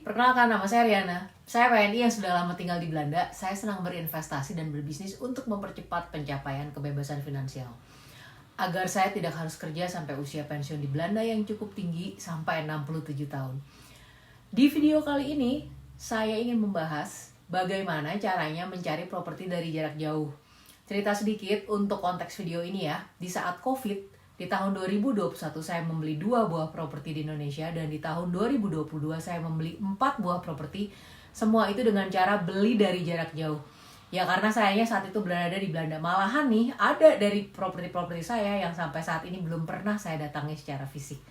Perkenalkan, nama saya Riana. Saya WNI yang sudah lama tinggal di Belanda. Saya senang berinvestasi dan berbisnis untuk mempercepat pencapaian kebebasan finansial. Agar saya tidak harus kerja sampai usia pensiun di Belanda yang cukup tinggi sampai 67 tahun. Di video kali ini, saya ingin membahas bagaimana caranya mencari properti dari jarak jauh. Cerita sedikit untuk konteks video ini ya. Di saat COVID, di tahun 2021 saya membeli 2 buah properti di Indonesia, dan di tahun 2022 saya membeli 4 buah properti. Semua itu dengan cara beli dari jarak jauh. Ya karena sayanya saat itu berada di Belanda. Malahan nih ada dari properti-properti saya yang sampai saat ini belum pernah saya datangi secara fisik.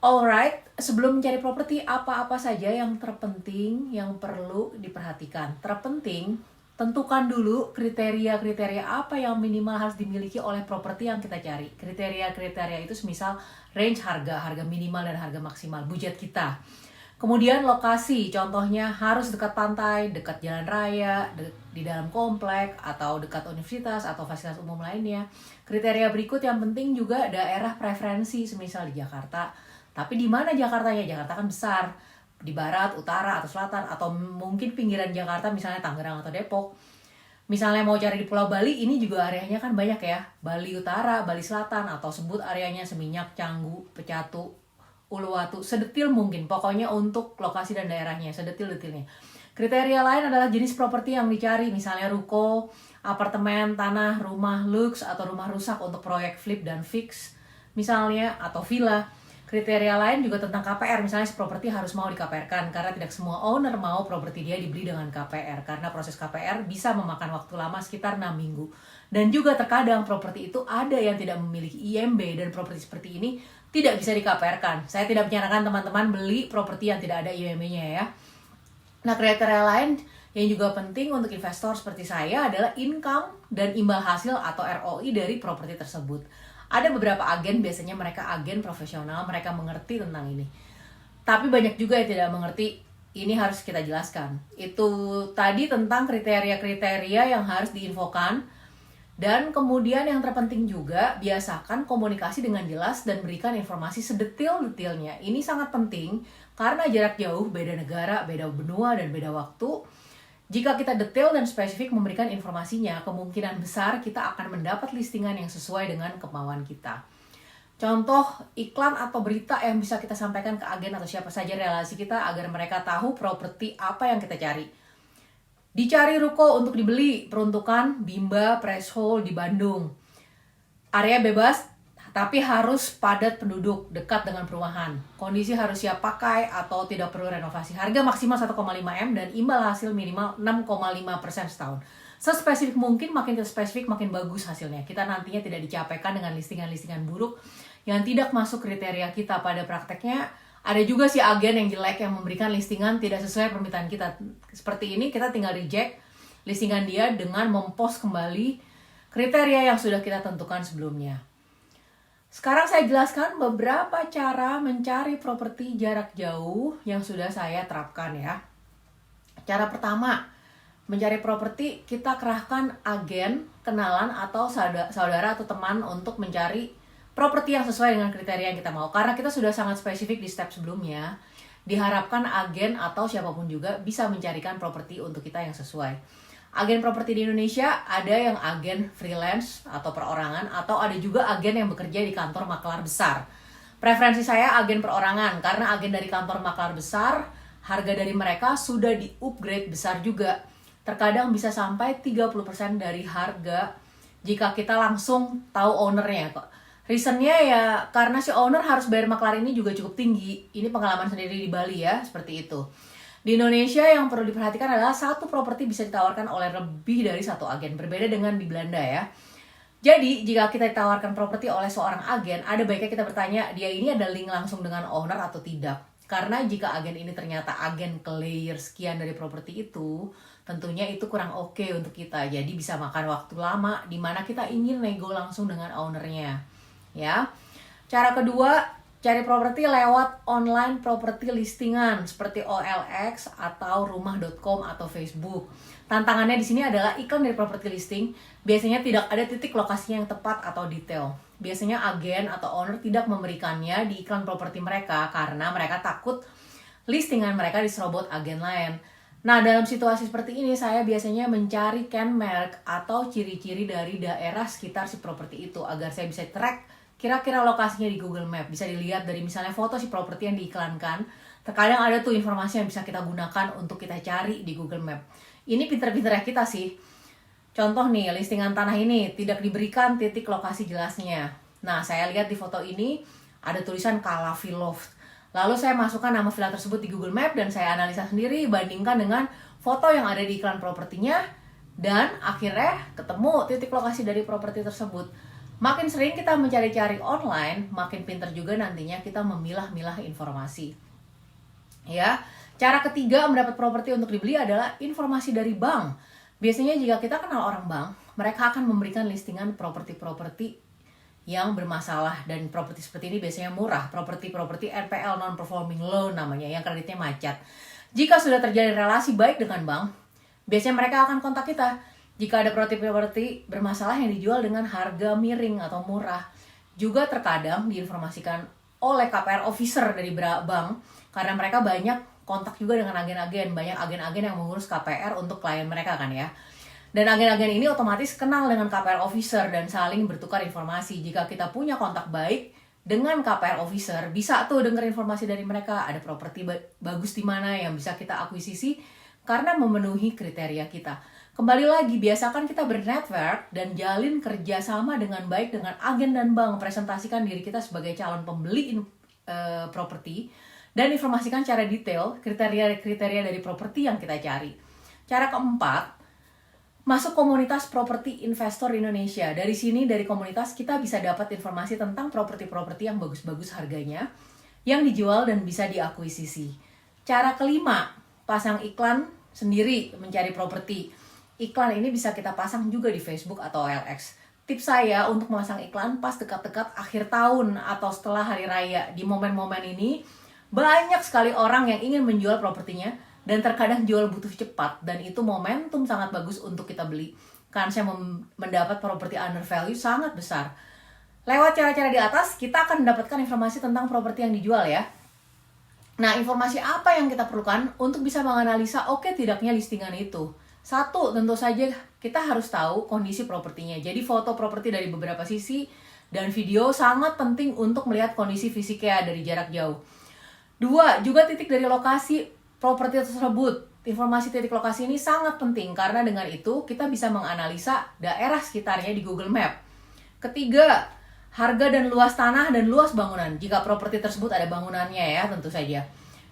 Alright, sebelum mencari properti, apa-apa saja yang terpenting yang perlu diperhatikan? Terpenting, tentukan dulu kriteria-kriteria apa yang minimal harus dimiliki oleh properti yang kita cari. Kriteria-kriteria itu semisal range harga minimal dan harga maksimal, budget kita. Kemudian lokasi, contohnya harus dekat pantai, dekat jalan raya, di dalam komplek, atau dekat universitas atau fasilitas umum lainnya. Kriteria berikut yang penting juga daerah preferensi, semisal di Jakarta. Tapi di mana Jakartanya? Jakarta kan besar. Di barat, utara, atau selatan, atau mungkin pinggiran Jakarta, misalnya Tangerang atau Depok. Misalnya mau cari di Pulau Bali, ini juga areanya kan banyak ya. Bali Utara, Bali Selatan, atau sebut areanya Seminyak, Canggu, Pecatu, Uluwatu, sedetil mungkin. Pokoknya untuk lokasi dan daerahnya, sedetil-detilnya. Kriteria lain adalah jenis properti yang dicari, misalnya ruko, apartemen, tanah, rumah luks, atau rumah rusak untuk proyek flip dan fix, misalnya, atau villa. Kriteria lain juga tentang KPR, misalnya properti harus mau di KPR-kan, karena tidak semua owner mau properti dia dibeli dengan KPR, karena proses KPR bisa memakan waktu lama sekitar 6 minggu. Dan juga terkadang properti itu ada yang tidak memiliki IMB, dan properti seperti ini tidak bisa di KPR-kan. Saya tidak menyarankan teman-teman beli properti yang tidak ada IMB-nya ya. Nah, kriteria lain yang juga penting untuk investor seperti saya adalah income dan imbal hasil atau ROI dari properti tersebut. Ada beberapa agen, biasanya mereka agen profesional, mereka mengerti tentang ini. Tapi banyak juga yang tidak mengerti, ini harus kita jelaskan. Itu tadi tentang kriteria-kriteria yang harus diinfokan. Dan kemudian yang terpenting juga, biasakan komunikasi dengan jelas dan berikan informasi sedetil-detilnya. Ini sangat penting, karena jarak jauh, beda negara, beda benua, dan beda waktu. Jika kita detail dan spesifik memberikan informasinya, kemungkinan besar kita akan mendapat listingan yang sesuai dengan kemauan kita. Contoh iklan atau berita yang bisa kita sampaikan ke agen atau siapa saja relasi kita agar mereka tahu properti apa yang kita cari. Dicari ruko untuk dibeli, peruntukan Bimba Threshold di Bandung. Area bebas, tapi harus padat penduduk, dekat dengan perumahan. Kondisi harus siap pakai atau tidak perlu renovasi. Harga maksimal 1,5 M dan imbal hasil minimal 6,5% setahun. Sespesifik mungkin, makin spesifik makin bagus hasilnya. Kita nantinya tidak dicapaikan dengan listingan-listingan buruk yang tidak masuk kriteria kita. Pada prakteknya, ada juga sih agen yang jelek yang memberikan listingan tidak sesuai permintaan kita. Seperti ini, kita tinggal reject listingan dia dengan mempost kembali kriteria yang sudah kita tentukan sebelumnya. Sekarang saya jelaskan beberapa cara mencari properti jarak jauh yang sudah saya terapkan ya. Cara pertama, mencari properti, kita kerahkan agen, kenalan, atau saudara atau teman untuk mencari properti yang sesuai dengan kriteria yang kita mau. Karena kita sudah sangat spesifik di step sebelumnya, diharapkan agen atau siapapun juga bisa mencarikan properti untuk kita yang sesuai. Agen properti di Indonesia ada yang agen freelance atau perorangan, atau ada juga agen yang bekerja di kantor makelar besar. Preferensi saya agen perorangan, karena agen dari kantor makelar besar, harga dari mereka sudah di-upgrade besar juga. Terkadang bisa sampai 30% dari harga jika kita langsung tahu ownernya kok. Reasonnya ya karena si owner harus bayar makelar ini juga cukup tinggi. Ini pengalaman sendiri di Bali ya, seperti itu. Di Indonesia yang perlu diperhatikan adalah satu properti bisa ditawarkan oleh lebih dari satu agen, berbeda dengan di Belanda ya. Jadi, jika kita ditawarkan properti oleh seorang agen, ada baiknya kita bertanya, dia ini ada link langsung dengan owner atau tidak. Karena jika agen ini ternyata agen ke layer sekian dari properti itu, tentunya itu kurang oke untuk kita. Jadi bisa makan waktu lama di mana kita ingin nego langsung dengan ownernya. Ya. Cara kedua, cari properti lewat online properti listingan seperti OLX atau rumah.com atau Facebook. Tantangannya di sini adalah iklan dari properti listing biasanya tidak ada titik lokasinya yang tepat atau detail. Biasanya agen atau owner tidak memberikannya di iklan properti mereka karena mereka takut listingan mereka diserobot agen lain. Nah, dalam situasi seperti ini, saya biasanya mencari landmark atau ciri-ciri dari daerah sekitar si properti itu agar saya bisa track kira-kira lokasinya di Google Map. Bisa dilihat dari misalnya foto si properti yang diiklankan. Terkadang ada tuh informasi yang bisa kita gunakan untuk kita cari di Google Map. Ini pinter-pinternya kita sih. Contoh nih, listingan tanah ini tidak diberikan titik lokasi jelasnya. Nah, saya lihat di foto ini ada tulisan Kalafi Loft. Lalu saya masukkan nama villa tersebut di Google Map dan saya analisa sendiri, bandingkan dengan foto yang ada di iklan propertinya, dan akhirnya ketemu titik lokasi dari properti tersebut. Makin sering kita mencari-cari online, makin pinter juga nantinya kita memilah-milah informasi. Ya, cara ketiga mendapat properti untuk dibeli adalah informasi dari bank. Biasanya jika kita kenal orang bank, mereka akan memberikan listingan properti-properti yang bermasalah, dan properti seperti ini biasanya murah, properti NPL, non-performing loan namanya, yang kreditnya macet. Jika sudah terjadi relasi baik dengan bank, biasanya mereka akan kontak kita jika ada properti bermasalah yang dijual dengan harga miring atau murah. Juga terkadang diinformasikan oleh KPR officer dari bank, karena mereka banyak kontak juga dengan agen-agen, banyak agen-agen yang mengurus KPR untuk klien mereka kan ya. Dan agen-agen ini otomatis kenal dengan KPR officer dan saling bertukar informasi. Jika kita punya kontak baik dengan KPR officer, bisa tuh dengar informasi dari mereka. Ada properti bagus di mana yang bisa kita akuisisi karena memenuhi kriteria kita. Kembali lagi, biasakan kita bernetwork dan jalin kerjasama dengan baik dengan agen dan bank. Presentasikan diri kita sebagai calon pembeli properti dan informasikan secara detail kriteria-kriteria dari properti yang kita cari. Cara keempat, masuk komunitas properti investor Indonesia. Dari sini, dari komunitas, kita bisa dapat informasi tentang properti-properti yang bagus-bagus harganya, yang dijual dan bisa diakuisisi. Cara kelima, pasang iklan sendiri mencari properti. Iklan ini bisa kita pasang juga di Facebook atau OLX. Tips saya untuk memasang iklan pas dekat-dekat akhir tahun atau setelah hari raya. Di momen-momen ini, banyak sekali orang yang ingin menjual propertinya, dan terkadang jual butuh cepat, dan itu momentum sangat bagus untuk kita beli. Karena saya mendapat properti under value sangat besar. Lewat cara-cara di atas, kita akan mendapatkan informasi tentang properti yang dijual ya. Nah, informasi apa yang kita perlukan untuk bisa menganalisa oke tidaknya listingan itu? Satu, tentu saja kita harus tahu kondisi propertinya. Jadi foto properti dari beberapa sisi dan video sangat penting untuk melihat kondisi fisiknya dari jarak jauh. Dua, juga titik dari lokasi properti tersebut. Informasi titik lokasi ini sangat penting karena dengan itu kita bisa menganalisa daerah sekitarnya di Google Map. Ketiga, harga dan luas tanah dan luas bangunan. Jika properti tersebut ada bangunannya ya, tentu saja.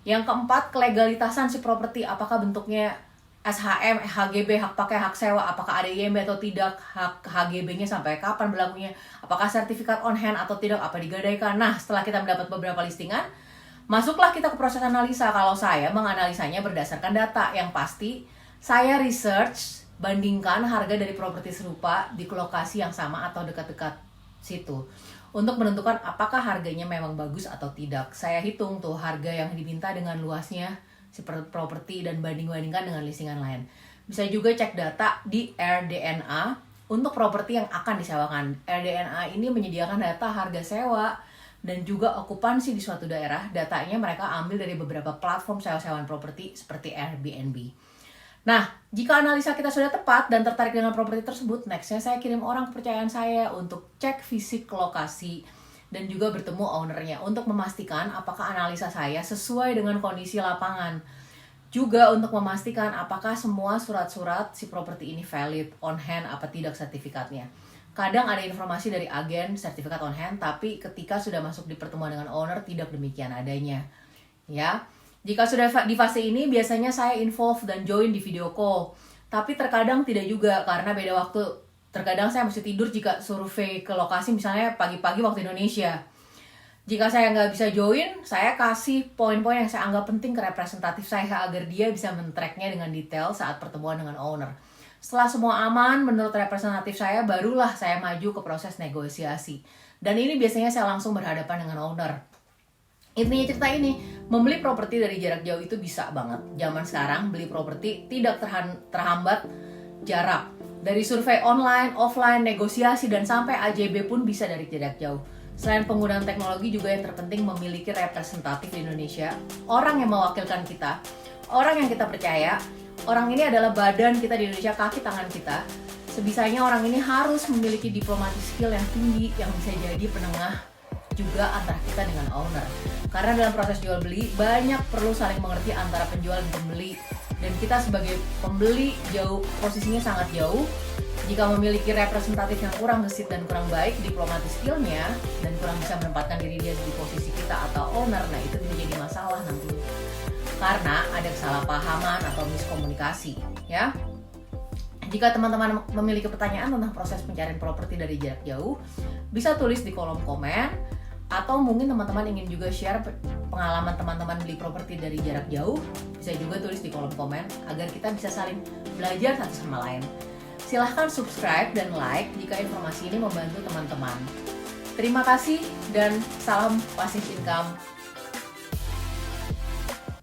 Yang keempat, kelegalitasan si properti. Apakah bentuknya SHM, HGB, hak pakai, hak sewa, apakah ada IMB atau tidak, hak HGB-nya sampai kapan berlakunya, apakah sertifikat on hand atau tidak, apa digadaikan. Nah, setelah kita mendapat beberapa listingan, masuklah kita ke proses analisa. Kalau saya menganalisanya berdasarkan data yang pasti, saya research, bandingkan harga dari properti serupa di lokasi yang sama atau dekat-dekat situ untuk menentukan apakah harganya memang bagus atau tidak. Saya hitung tuh harga yang diminta dengan luasnya si properti dan banding-bandingkan dengan listingan lain. Bisa juga cek data di RDNA untuk properti yang akan disewakan. RDNA ini menyediakan data harga sewa dan juga okupansi di suatu daerah. Datanya mereka ambil dari beberapa platform sewa-sewaan properti seperti Airbnb. Nah, jika analisa kita sudah tepat dan tertarik dengan properti tersebut, nextnya saya kirim orang kepercayaan saya untuk cek fisik lokasi dan juga bertemu ownernya untuk memastikan apakah analisa saya sesuai dengan kondisi lapangan. Juga untuk memastikan apakah semua surat-surat si properti ini valid, on hand, apa tidak sertifikatnya. Kadang ada informasi dari agen sertifikat on hand, tapi ketika sudah masuk di pertemuan dengan owner tidak demikian adanya. Ya, jika sudah di fase ini biasanya saya involve dan join di video call. Tapi terkadang tidak juga karena beda waktu. Terkadang saya mesti tidur jika survei ke lokasi misalnya pagi-pagi waktu Indonesia. Jika saya nggak bisa join, saya kasih poin-poin yang saya anggap penting ke representatif saya agar dia bisa men-tracknya dengan detail saat pertemuan dengan owner. Setelah semua aman, menurut representatif saya, barulah saya maju ke proses negosiasi. Dan ini biasanya saya langsung berhadapan dengan owner. Intinya cerita ini, membeli properti dari jarak jauh itu bisa banget. Zaman sekarang, beli properti tidak terhambat jarak. Dari survei online, offline, negosiasi, dan sampai AJB pun bisa dari jarak jauh. Selain penggunaan teknologi, juga yang terpenting memiliki representatif di Indonesia, orang yang mewakilkan kita, orang yang kita percaya. Orang ini adalah badan kita di Indonesia, kaki tangan kita. Sebisanya orang ini harus memiliki diplomatic skill yang tinggi, yang bisa jadi penengah juga antara kita dengan owner. Karena dalam proses jual beli banyak perlu saling mengerti antara penjual dan pembeli. Dan kita sebagai pembeli posisinya sangat jauh. Jika memiliki representatif yang kurang gesit dan kurang baik diplomatic skillnya, dan kurang bisa menempatkan diri dia di posisi kita atau owner, nah itu bisa jadi masalah nanti. Karena ada kesalahpahaman atau miskomunikasi, ya. Jika teman-teman memiliki pertanyaan tentang proses pencarian properti dari jarak jauh, bisa tulis di kolom komen, atau mungkin teman-teman ingin juga share pengalaman teman-teman beli properti dari jarak jauh, bisa juga tulis di kolom komen agar kita bisa saling belajar satu sama lain. Silahkan subscribe dan like jika informasi ini membantu teman-teman. Terima kasih dan salam passive income.